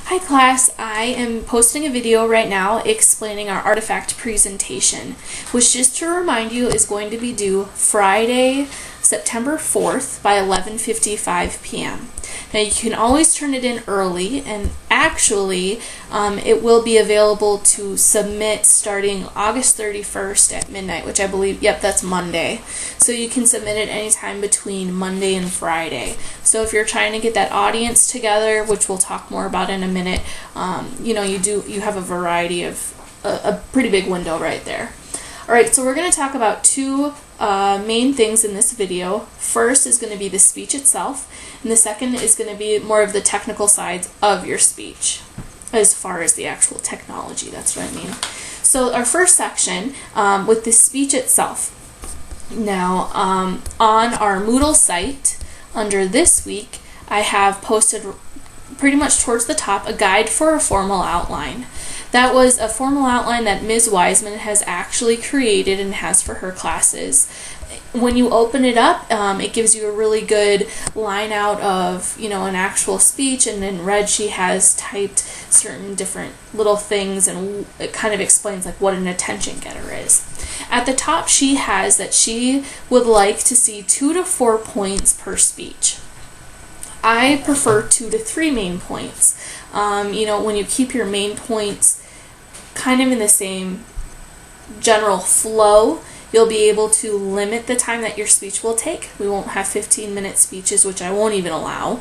Hi class, I am posting a video right now explaining our artifact presentation, which, just to remind you, is going to be due Friday, September 4th by 11:55 p.m. Now you can always turn it in early, and actually it will be available to submit starting August 31st at midnight, which I believe, yep, that's Monday. So you can submit it anytime between Monday and Friday. So if you're trying to get that audience together, which we'll talk more about in a minute, you have a variety of a pretty big window right there. Alright, so we're going to talk about two main things in this video. First is going to be the speech itself, and the second is going to be more of the technical sides of your speech, as far as the actual technology, that's what I mean. So our first section, with the speech itself. Now, on our Moodle site, under this week, I have posted pretty much towards the top a guide for a formal outline. That was a formal outline that Ms. Wiseman has actually created and has for her classes. When you open it up, it gives you a really good line out of, an actual speech, and in red she has typed certain different little things, and it kind of explains like what an attention getter is. At the top she has that she would like to see 2 to 4 points per speech. I prefer 2 to 3 main points. When you keep your main points kind of in the same general flow, you'll be able to limit the time that your speech will take. We won't have 15-minute speeches, which I won't even allow.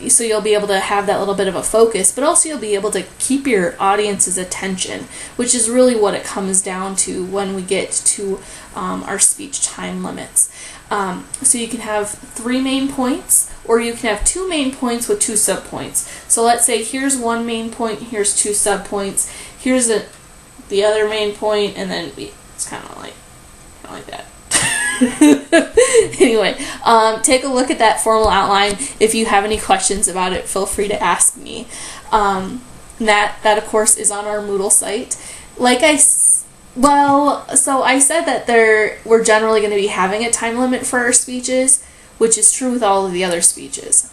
So you'll be able to have that little bit of a focus, but also you'll be able to keep your audience's attention, which is really what it comes down to when we get to our speech time limits. So you can have 3 main points, or you can have 2 main points with 2 subpoints. So let's say here's 1 main point, here's 2 subpoints, here's the other main point, and then it's kind of like that. Anyway, take a look at that formal outline. If you have any questions about it, feel free to ask me. That of course is on our Moodle site. So I said that we're generally going to be having a time limit for our speeches, which is true with all of the other speeches.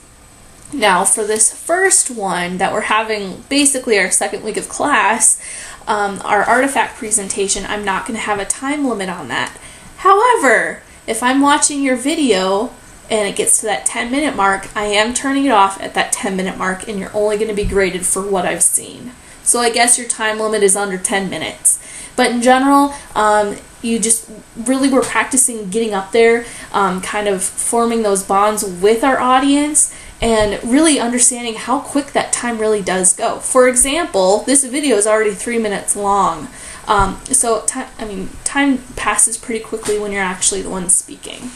Now, for this first one that we're having, basically our second week of class, our artifact presentation, I'm not going to have a time limit on that. However, if I'm watching your video and it gets to that 10-minute mark, I am turning it off at that 10-minute mark, and you're only going to be graded for what I've seen. So I guess your time limit is under 10 minutes. But in general, we're practicing getting up there, kind of forming those bonds with our audience, and really understanding how quick that time really does go. For example, this video is already 3 minutes long. So time passes pretty quickly when you're actually the one speaking.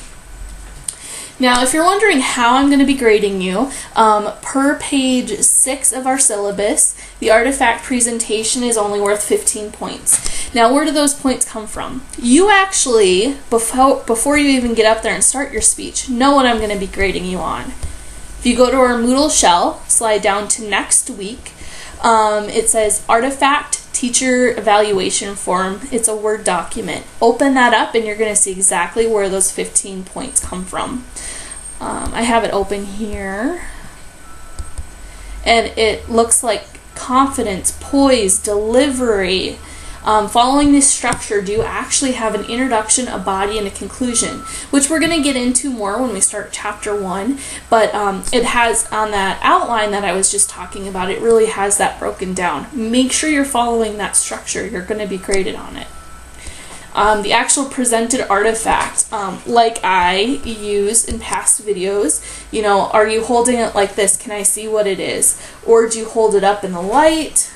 Now, if you're wondering how I'm going to be grading you, per page 6 of our syllabus, the artifact presentation is only worth 15 points. Now, where do those points come from? You actually, before you even get up there and start your speech, know what I'm going to be grading you on. If you go to our Moodle shell, slide down to next week, it says Artifact Teacher Evaluation Form. It's a Word document. Open that up and you're going to see exactly where those 15 points come from. I have it open here. And it looks like confidence, poise, delivery. Following this structure, do you actually have an introduction, a body, and a conclusion, which we're going to get into more when we start chapter 1, but it has, on that outline that I was just talking about, it really has that broken down. Make sure you're following that structure. You're going to be graded on it. The actual presented artifact, like I use in past videos, are you holding it like this? Can I see what it is? Or do you hold it up in the light?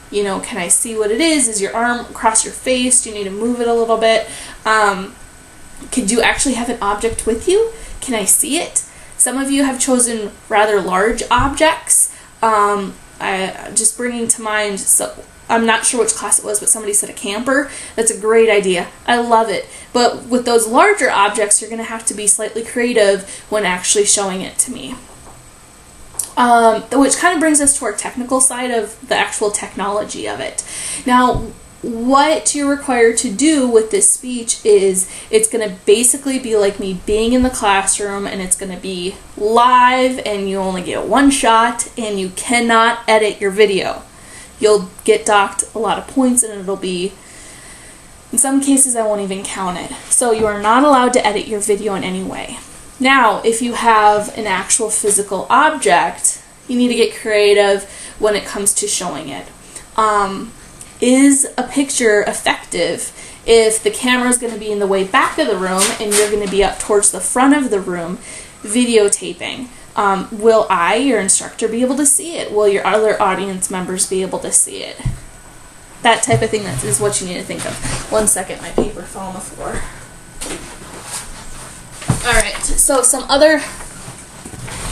Can I see what it is? Is your arm across your face? Do you need to move it a little bit? Could you actually have an object with you? Can I see it? Some of you have chosen rather large objects. Just bringing to mind, so I'm not sure which class it was, but somebody said a camper. That's a great idea. I love it. But with those larger objects, you're going to have to be slightly creative when actually showing it to me. Which kind of brings us to our technical side of the actual technology of it. Now, what you're required to do with this speech is it's going to basically be like me being in the classroom, and it's going to be live, and you only get one shot, and you cannot edit your video. You'll get docked a lot of points, and it'll be, in some cases, I won't even count it. So you are not allowed to edit your video in any way. Now, if you have an actual physical object, you need to get creative when it comes to showing it. Is a picture effective if the camera is going to be in the way back of the room and you're going to be up towards the front of the room videotaping? Will I, your instructor, be able to see it? Will your other audience members be able to see it? That type of thing is what you need to think of. 1 second, my paper fell on the floor. Alright, so some other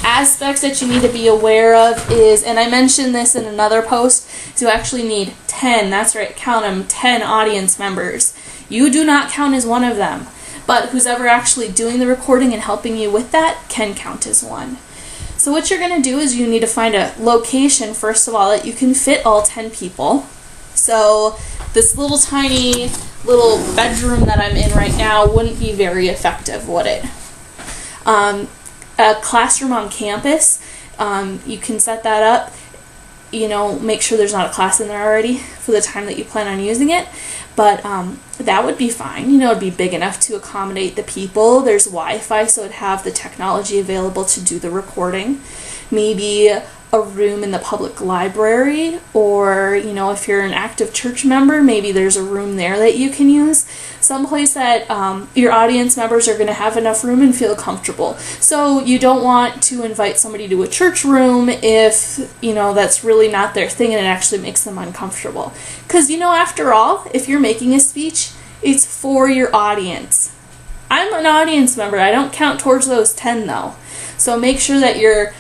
aspects that you need to be aware of is, and I mentioned this in another post, is you actually need 10, that's right, count them, 10 audience members. You do not count as one of them, but who's ever actually doing the recording and helping you with that can count as one. So what you're going to do is you need to find a location, first of all, that you can fit all 10 people. So this little tiny little bedroom that I'm in right now wouldn't be very effective, would it? A classroom on campus, you can set that up, make sure there's not a class in there already for the time that you plan on using it, but that would be fine. It'd be big enough to accommodate the people. There's Wi-Fi, so it'd have the technology available to do the recording. Maybe a room in the public library, or if you're an active church member, maybe there's a room there that you can use, someplace that your audience members are going to have enough room and feel comfortable. So you don't want to invite somebody to a church room if that's really not their thing and it actually makes them uncomfortable, because after all, if you're making a speech, it's for your audience. I'm an audience member. I don't count towards those 10 though, so make sure that you're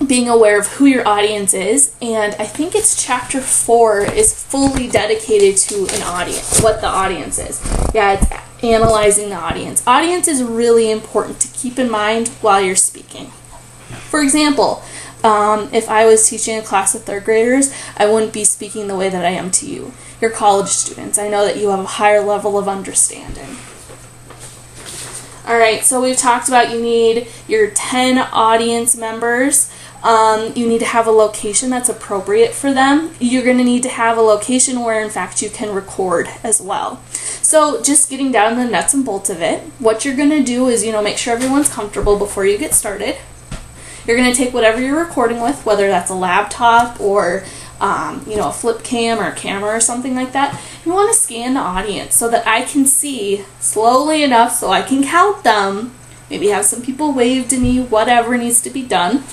being aware of who your audience is, and I think it's chapter 4 is fully dedicated to an audience, what the audience is. Yeah, it's analyzing the audience. Audience is really important to keep in mind while you're speaking. For example, if I was teaching a class of 3rd graders, I wouldn't be speaking the way that I am to you. You're college students. I know that you have a higher level of understanding. Alright, so we've talked about you need your 10 audience members. You need to have a location that's appropriate for them. You're going to need to have a location where, in fact, you can record as well. So just getting down to the nuts and bolts of it, what you're going to do is, make sure everyone's comfortable before you get started. You're going to take whatever you're recording with, whether that's a laptop or a flip cam or a camera or something like that. You want to scan the audience so that I can see slowly enough so I can count them, maybe have some people wave to me, whatever needs to be done.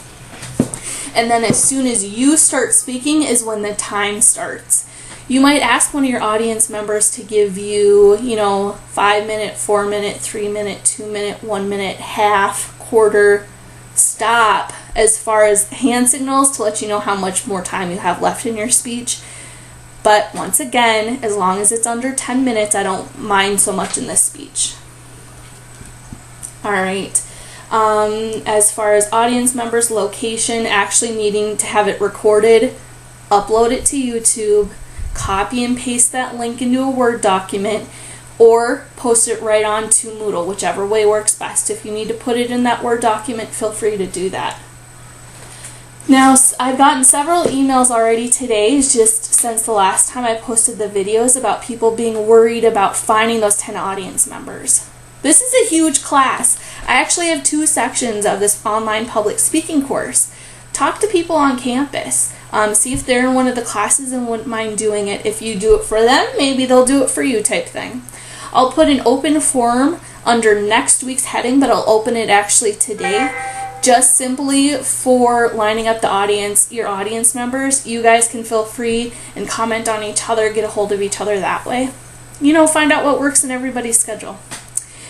And then as soon as you start speaking is when the time starts. You might ask one of your audience members to give you, 5 minute, 4 minute, 3 minute, 2 minute, 1 minute, half, quarter, stop, as far as hand signals to let you know how much more time you have left in your speech. But once again, as long as it's under 10 minutes, I don't mind so much in this speech. Alright. As far as audience members, location, actually needing to have it recorded, upload it to YouTube, copy and paste that link into a Word document, or post it right onto Moodle, whichever way works best. If you need to put it in that Word document, feel free to do that. Now, I've gotten several emails already today, just since the last time I posted the videos, about people being worried about finding those 10 audience members. This is a huge class. I actually have 2 sections of this online public speaking course. Talk to people on campus. See if they're in one of the classes and wouldn't mind doing it. If you do it for them, maybe they'll do it for you type thing. I'll put an open forum under next week's heading, but I'll open it actually today, just simply for lining up the audience, your audience members. You guys can feel free and comment on each other, get a hold of each other that way. Find out what works in everybody's schedule.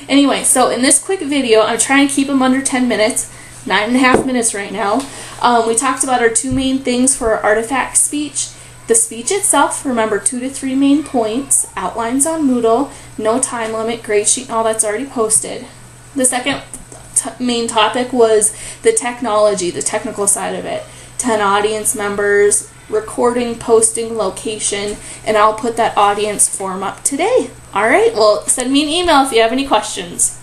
Anyway, so in this quick video, I'm trying to keep them under 10 minutes, 9.5 minutes right now. We talked about our 2 main things for our artifact speech. The speech itself, remember 2 to 3 main points, outlines on Moodle, no time limit, grade sheet, and all that's already posted. The second main topic was the technology, the technical side of it. 10 audience members, recording, posting, location, and I'll put that audience form up today. All right, well, send me an email if you have any questions.